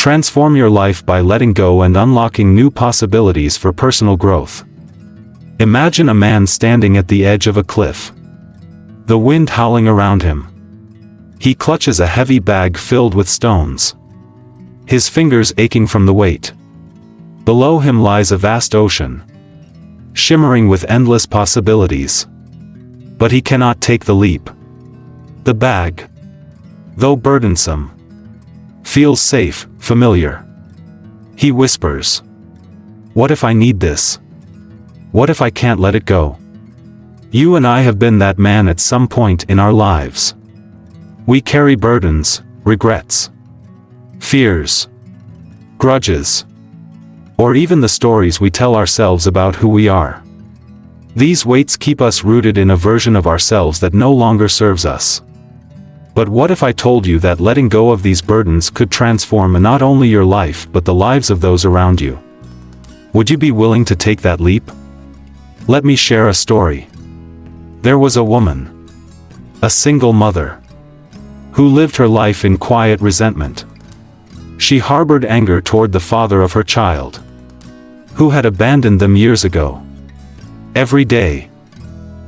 Transform your life by letting go and unlocking new possibilities for personal growth. Imagine a man standing at the edge of a cliff. The wind howling around him. He clutches a heavy bag filled with stones. His fingers aching from the weight. Below him lies a vast ocean, shimmering with endless possibilities. But he cannot take the leap. The bag, though burdensome, feels safe, familiar. He whispers, "What if I need this? What if I can't let it go?" You and I have been that man at some point in our lives. We carry burdens, regrets, fears, grudges, or even the stories we tell ourselves about who we are. These weights keep us rooted in a version of ourselves that no longer serves us. But what if I told you that letting go of these burdens could transform not only your life but the lives of those around you? Would you be willing to take that leap? Let me share a story. There was a woman, a single mother, who lived her life in quiet resentment. She harbored anger toward the father of her child, who had abandoned them years ago. Every day,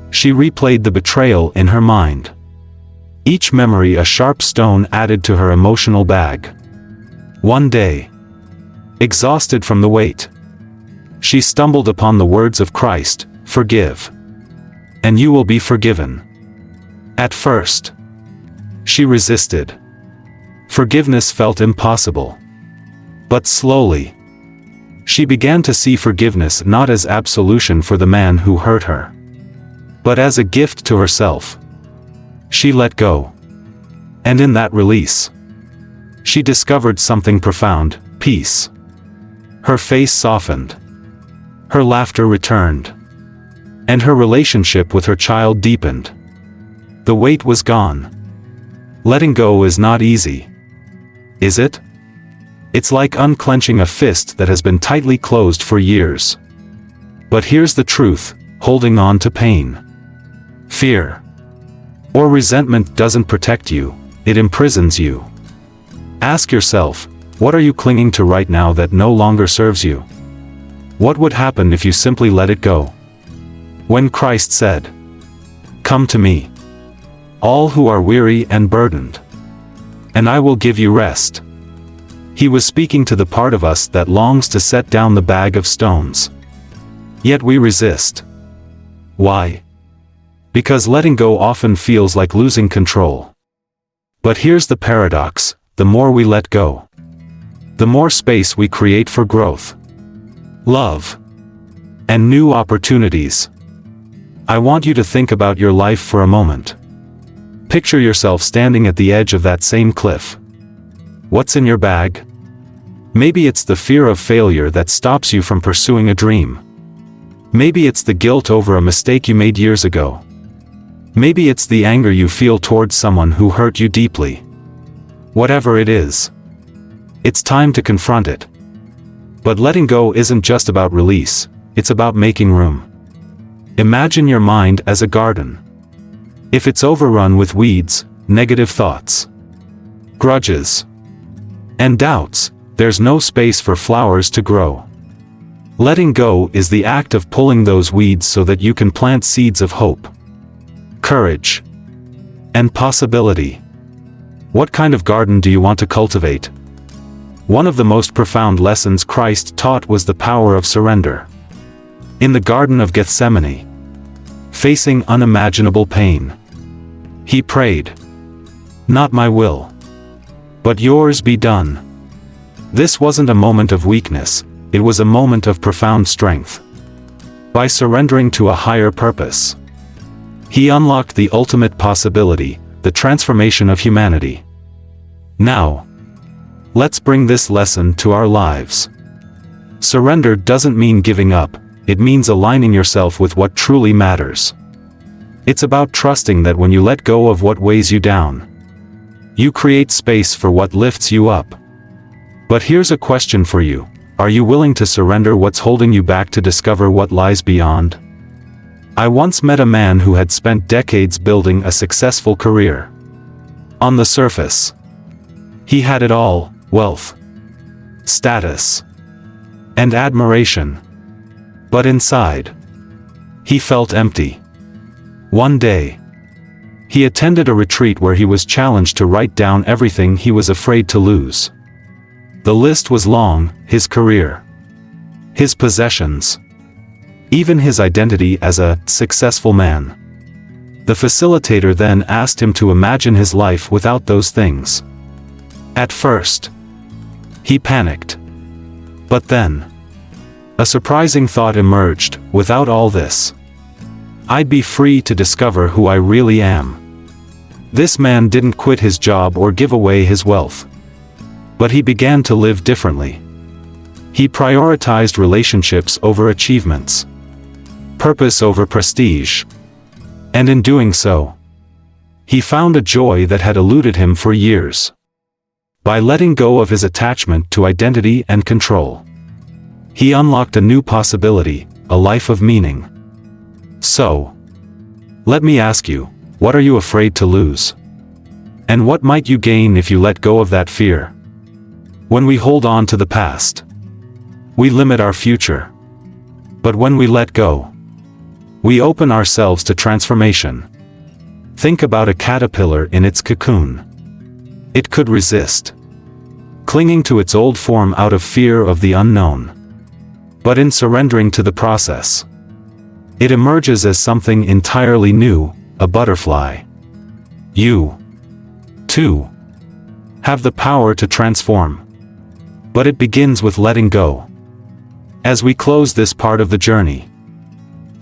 she replayed the betrayal in her mind. Each memory a sharp stone added to her emotional bag. One day, exhausted from the weight, she stumbled upon the words of Christ, "Forgive, and you will be forgiven." At first, she resisted. Forgiveness felt impossible. But slowly, she began to see forgiveness not as absolution for the man who hurt her, but as a gift to herself. She let go. And in that release, she discovered something profound: peace. Her face softened. Her laughter returned. And her relationship with her child deepened. The weight was gone. Letting go is not easy, is it? It's like unclenching a fist that has been tightly closed for years. But here's the truth: holding on to pain, fear, or resentment doesn't protect you, it imprisons you. Ask yourself, what are you clinging to right now that no longer serves you? What would happen if you simply let it go? When Christ said, "Come to me, all who are weary and burdened, and I will give you rest," he was speaking to the part of us that longs to set down the bag of stones. Yet we resist. Why? Because letting go often feels like losing control. But here's the paradox: the more we let go, the more space we create for growth, love, and new opportunities. I want you to think about your life for a moment. Picture yourself standing at the edge of that same cliff. What's in your bag? Maybe it's the fear of failure that stops you from pursuing a dream. Maybe it's the guilt over a mistake you made years ago. Maybe it's the anger you feel towards someone who hurt you deeply. Whatever it is, it's time to confront it. But letting go isn't just about release, it's about making room. Imagine your mind as a garden. If it's overrun with weeds, negative thoughts, grudges, and doubts, there's no space for flowers to grow. Letting go is the act of pulling those weeds so that you can plant seeds of hope, courage, and possibility. What kind of garden do you want to cultivate? One of the most profound lessons Christ taught was the power of surrender. In the Garden of Gethsemane, facing unimaginable pain, he prayed, "Not my will, but yours be done." This wasn't a moment of weakness, it was a moment of profound strength. By surrendering to a higher purpose, he unlocked the ultimate possibility, the transformation of humanity. Now, let's bring this lesson to our lives. Surrender doesn't mean giving up, it means aligning yourself with what truly matters. It's about trusting that when you let go of what weighs you down, you create space for what lifts you up. But here's a question for you: are you willing to surrender what's holding you back to discover what lies beyond? I once met a man who had spent decades building a successful career. On the surface, he had it all: wealth, status, and admiration. But inside, he felt empty. One day, he attended a retreat where he was challenged to write down everything he was afraid to lose. The list was long: his career, his possessions, even his identity as a successful man. The facilitator then asked him to imagine his life without those things. At first, he panicked. But then, a surprising thought emerged: without all this, I'd be free to discover who I really am. This man didn't quit his job or give away his wealth. But he began to live differently. He prioritized relationships over achievements, purpose over prestige. And in doing so, he found a joy that had eluded him for years. By letting go of his attachment to identity and control, he unlocked a new possibility, a life of meaning. So, let me ask you, what are you afraid to lose? And what might you gain if you let go of that fear? When we hold on to the past, we limit our future. But when we let go, we open ourselves to transformation. Think about a caterpillar in its cocoon. It could resist, clinging to its old form out of fear of the unknown. But in surrendering to the process, it emerges as something entirely new, a butterfly. You, too, have the power to transform. But it begins with letting go. As we close this part of the journey,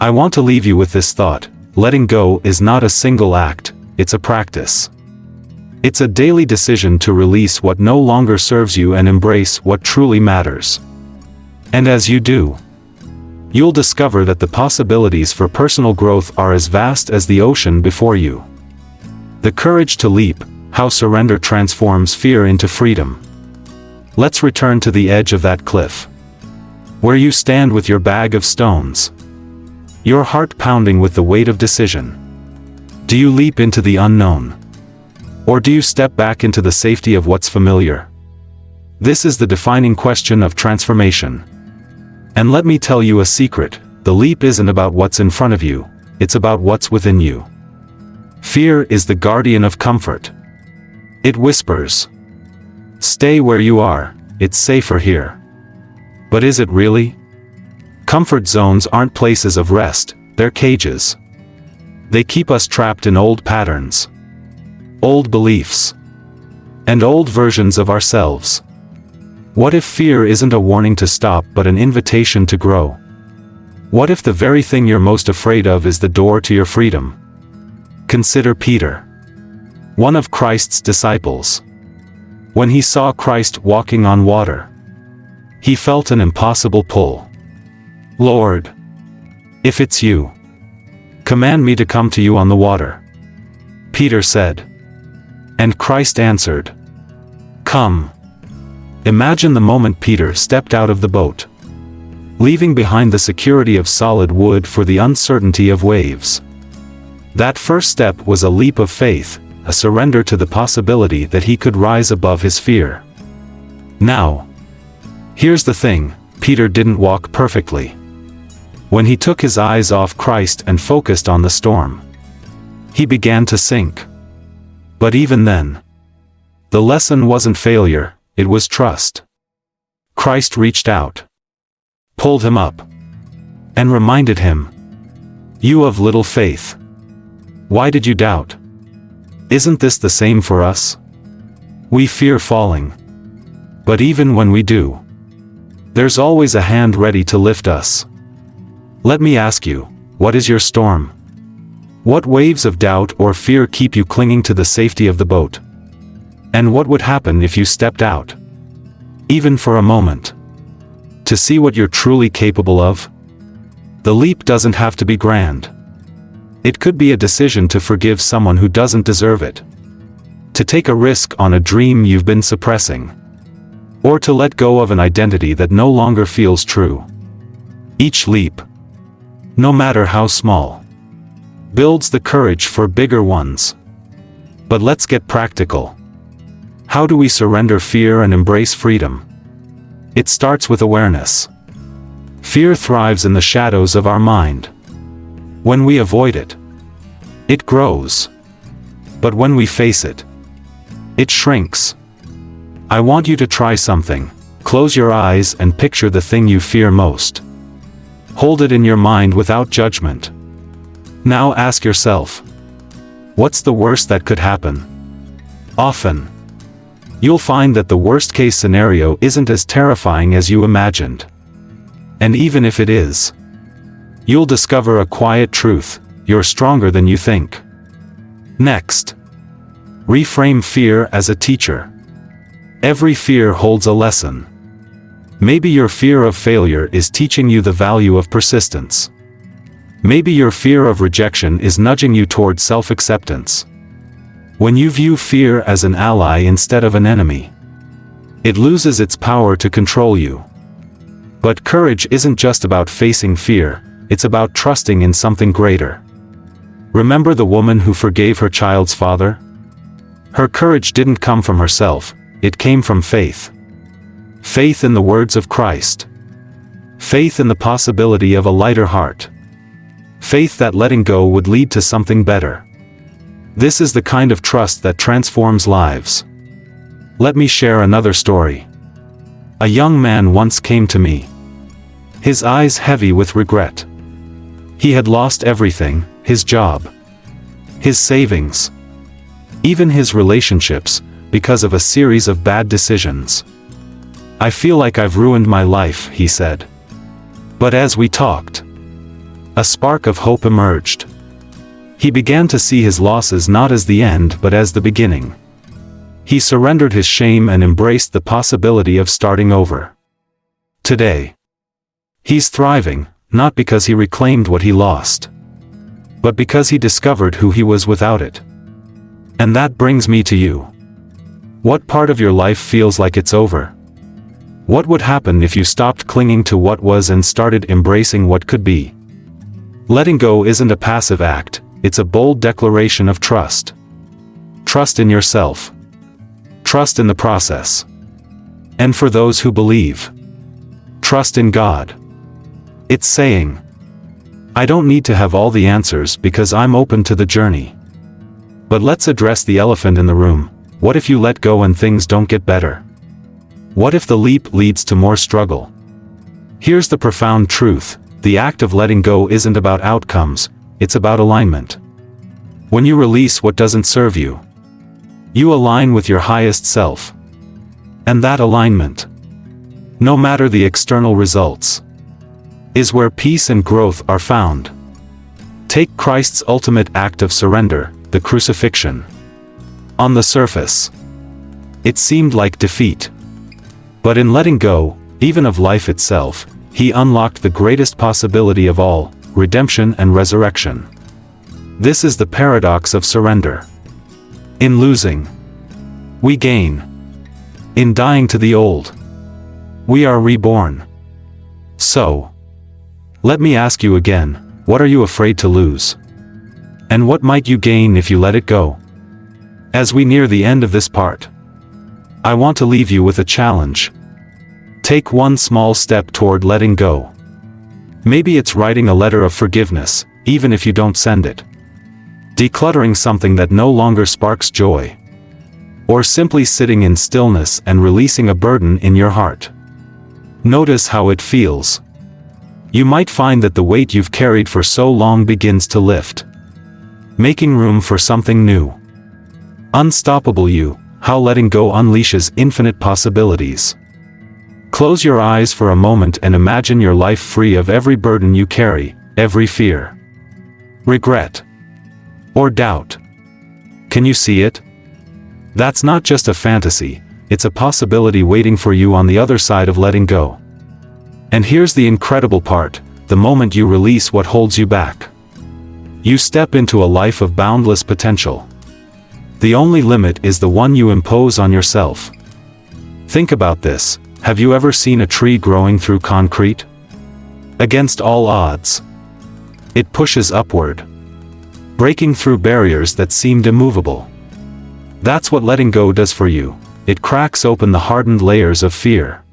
I want to leave you with this thought: letting go is not a single act, it's a practice. It's a daily decision to release what no longer serves you and embrace what truly matters. And as you do, you'll discover that the possibilities for personal growth are as vast as the ocean before you. The courage to leap: how surrender transforms fear into freedom. Let's return to the edge of that cliff, where you stand with your bag of stones, your heart pounding with the weight of decision. Do you leap into the unknown? Or do you step back into the safety of what's familiar? This is the defining question of transformation. And let me tell you a secret: the leap isn't about what's in front of you, it's about what's within you. Fear is the guardian of comfort. It whispers, "Stay where you are, it's safer here." But is it really? Comfort zones aren't places of rest, they're cages. They keep us trapped in old patterns, old beliefs, and old versions of ourselves. What if fear isn't a warning to stop but an invitation to grow? What if the very thing you're most afraid of is the door to your freedom? Consider Peter, one of Christ's disciples. When he saw Christ walking on water, he felt an impossible pull. "Lord, if it's you, command me to come to you on the water," Peter said. And Christ answered, "Come." Imagine the moment Peter stepped out of the boat, leaving behind the security of solid wood for the uncertainty of waves. That first step was a leap of faith, a surrender to the possibility that he could rise above his fear. Now, here's the thing: Peter didn't walk perfectly. When he took his eyes off Christ and focused on the storm, he began to sink. But even then, the lesson wasn't failure, it was trust. Christ reached out, pulled him up, and reminded him, "You of little faith, why did you doubt?" Isn't this the same for us? We fear falling. But even when we do, there's always a hand ready to lift us. Let me ask you, what is your storm? What waves of doubt or fear keep you clinging to the safety of the boat? And what would happen if you stepped out, even for a moment, to see what you're truly capable of? The leap doesn't have to be grand. It could be a decision to forgive someone who doesn't deserve it, to take a risk on a dream you've been suppressing, or to let go of an identity that no longer feels true. Each leap, no matter how small, builds the courage for bigger ones. But let's get practical. How do we surrender fear and embrace freedom? It starts with awareness. Fear thrives in the shadows of our mind. When we avoid it, it grows. But when we face it, it shrinks. I want you to try something. Close your eyes and picture the thing you fear most. Hold it in your mind without judgment. Now ask yourself, what's the worst that could happen? Often, you'll find that the worst-case scenario isn't as terrifying as you imagined. And even if it is, you'll discover a quiet truth: you're stronger than you think. Next, reframe fear as a teacher. Every fear holds a lesson. Maybe your fear of failure is teaching you the value of persistence. Maybe your fear of rejection is nudging you toward self-acceptance. When you view fear as an ally instead of an enemy, it loses its power to control you. But courage isn't just about facing fear, it's about trusting in something greater. Remember the woman who forgave her child's father? Her courage didn't come from herself, it came from faith. Faith in the words of Christ. Faith in the possibility of a lighter heart. Faith that letting go would lead to something better. This is the kind of trust that transforms lives. Let me share another story. A young man once came to me, his eyes heavy with regret. He had lost everything: his job, his savings, even his relationships, because of a series of bad decisions. "I feel like I've ruined my life," he said. But as we talked, a spark of hope emerged. He began to see his losses not as the end but as the beginning. He surrendered his shame and embraced the possibility of starting over. Today, he's thriving, not because he reclaimed what he lost, but because he discovered who he was without it. And that brings me to you. What part of your life feels like it's over? What would happen if you stopped clinging to what was and started embracing what could be? Letting go isn't a passive act, it's a bold declaration of trust. Trust in yourself. Trust in the process. And for those who believe, trust in God. It's saying, I don't need to have all the answers because I'm open to the journey. But let's address the elephant in the room. What if you let go and things don't get better? What if the leap leads to more struggle? Here's the profound truth: the act of letting go isn't about outcomes, it's about alignment. When you release what doesn't serve you, you align with your highest self. And that alignment, no matter the external results, is where peace and growth are found. Take Christ's ultimate act of surrender, the crucifixion. On the surface, it seemed like defeat. But in letting go, even of life itself, he unlocked the greatest possibility of all: redemption and resurrection. This is the paradox of surrender. In losing, we gain. In dying to the old, we are reborn. So, let me ask you again, what are you afraid to lose? And what might you gain if you let it go? As we near the end of this part, I want to leave you with a challenge. Take one small step toward letting go. Maybe it's writing a letter of forgiveness, even if you don't send it. Decluttering something that no longer sparks joy. Or simply sitting in stillness and releasing a burden in your heart. Notice how it feels. You might find that the weight you've carried for so long begins to lift, making room for something new. Unstoppable you, how letting go unleashes infinite possibilities. Close your eyes for a moment and imagine your life free of every burden you carry, every fear, regret, or doubt. Can you see it? That's not just a fantasy, it's a possibility waiting for you on the other side of letting go. And here's the incredible part: the moment you release what holds you back, you step into a life of boundless potential. The only limit is the one you impose on yourself. Think about this: have you ever seen a tree growing through concrete? Against all odds, it pushes upward, breaking through barriers that seemed immovable. That's what letting go does for you. It cracks open the hardened layers of fear,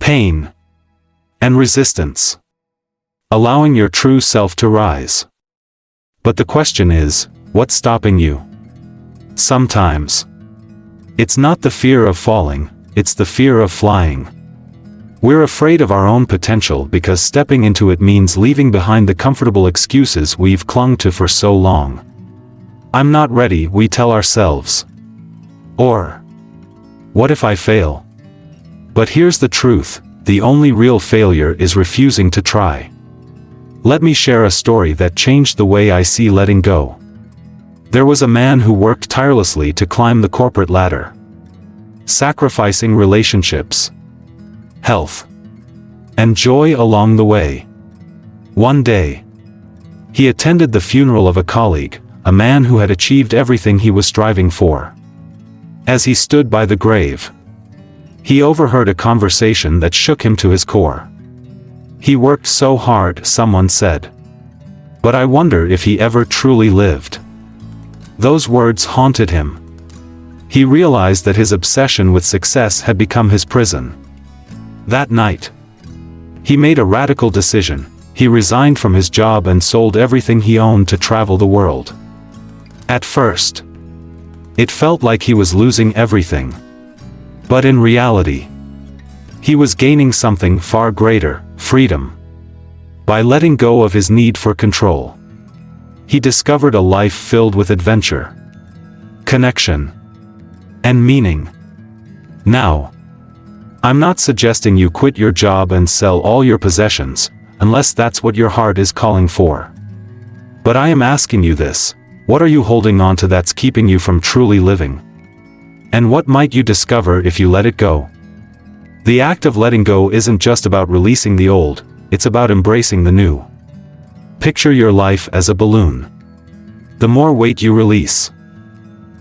pain, and resistance, allowing your true self to rise. But the question is, what's stopping you? Sometimes it's not the fear of falling, it's the fear of flying. We're afraid of our own potential because stepping into it means leaving behind the comfortable excuses we've clung to for so long. I'm not ready, we tell ourselves. Or, what if I fail? But here's the truth, the only real failure is refusing to try. Let me share a story that changed the way I see letting go. There was a man who worked tirelessly to climb the corporate ladder, sacrificing relationships, health, and joy along the way. One day, he attended the funeral of a colleague, a man who had achieved everything he was striving for. As he stood by the grave, he overheard a conversation that shook him to his core. He worked so hard, someone said. But I wonder if he ever truly lived. Those words haunted him. He realized that his obsession with success had become his prison. That night, he made a radical decision. He resigned from his job and sold everything he owned to travel the world. At first, it felt like he was losing everything. But in reality, he was gaining something far greater, freedom. By letting go of his need for control, he discovered a life filled with adventure, connection, and meaning. Now, I'm not suggesting you quit your job and sell all your possessions, unless that's what your heart is calling for. But I am asking you this: what are you holding on to that's keeping you from truly living? And what might you discover if you let it go? The act of letting go isn't just about releasing the old, it's about embracing the new. Picture your life as a balloon. The more weight you release,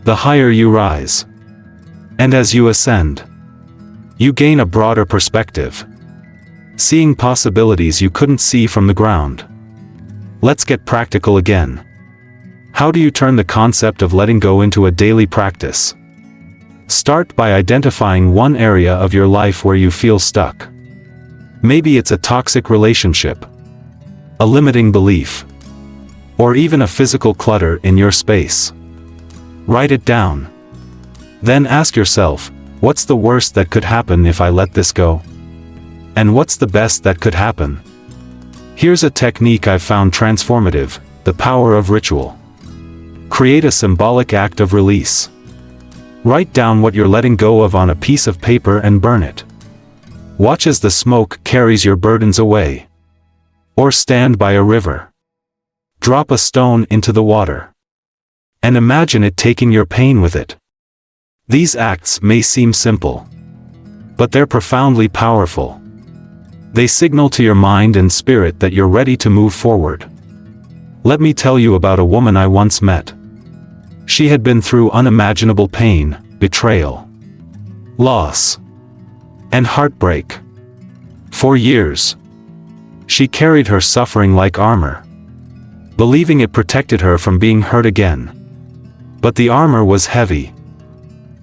the higher you rise. And as you ascend, you gain a broader perspective, seeing possibilities you couldn't see from the ground. Let's get practical again. How do you turn the concept of letting go into a daily practice? Start by identifying one area of your life where you feel stuck. Maybe it's a toxic relationship, a limiting belief, or even a physical clutter in your space. Write it down. Then ask yourself, what's the worst that could happen if I let this go? And what's the best that could happen? Here's a technique I've found transformative: the power of ritual. Create a symbolic act of release. Write down what you're letting go of on a piece of paper and burn it. Watch as the smoke carries your burdens away. Or stand by a river. Drop a stone into the water. And imagine it taking your pain with it. These acts may seem simple, but they're profoundly powerful. They signal to your mind and spirit that you're ready to move forward. Let me tell you about a woman I once met. She had been through unimaginable pain, betrayal, loss, and heartbreak. For years, she carried her suffering like armor, believing it protected her from being hurt again. But the armor was heavy,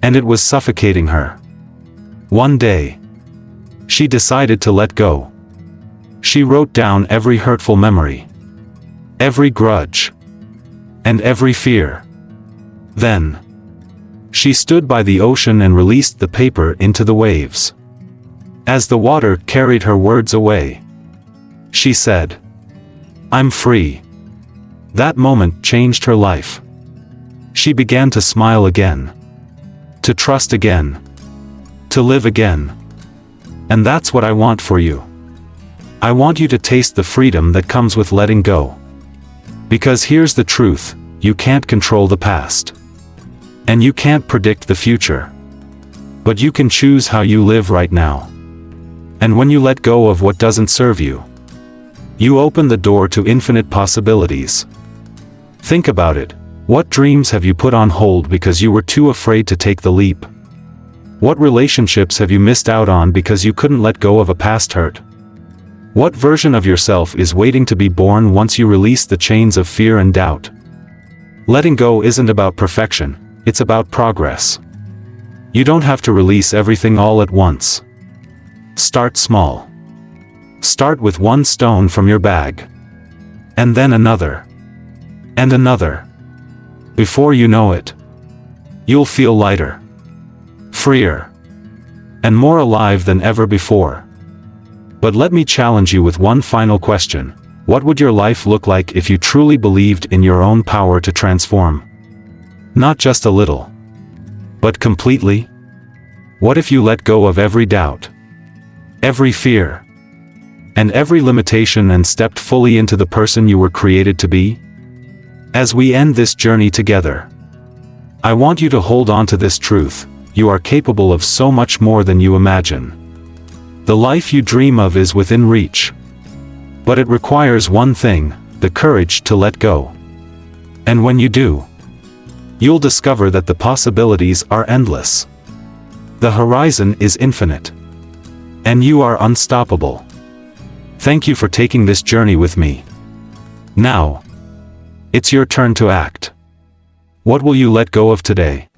and it was suffocating her. One day, she decided to let go. She wrote down every hurtful memory, every grudge, and every fear. Then, she stood by the ocean and released the paper into the waves. As the water carried her words away, she said, "I'm free." That moment changed her life. She began to smile again, to trust again, to live again. And that's what I want for you. I want you to taste the freedom that comes with letting go. Because here's the truth: you can't control the past. And you can't predict the future. But you can choose how you live right now. And when you let go of what doesn't serve you, you open the door to infinite possibilities. Think about it. What dreams have you put on hold because you were too afraid to take the leap? What relationships have you missed out on because you couldn't let go of a past hurt? What version of yourself is waiting to be born once you release the chains of fear and doubt? Letting go isn't about perfection, it's about progress. You don't have to release everything all at once. Start small. Start with one stone from your bag. And then another. And another. Before you know it, you'll feel lighter, freer, and more alive than ever before. But let me challenge you with one final question. What would your life look like if you truly believed in your own power to transform? Not just a little, but completely? What if you let go of every doubt, every fear, and every limitation and stepped fully into the person you were created to be? As we end this journey together, I want you to hold on to this truth: you are capable of so much more than you imagine. The life you dream of is within reach. But it requires one thing: the courage to let go. And when you do, you'll discover that the possibilities are endless. The horizon is infinite. And you are unstoppable. Thank you for taking this journey with me. Now, it's your turn to act. What will you let go of today?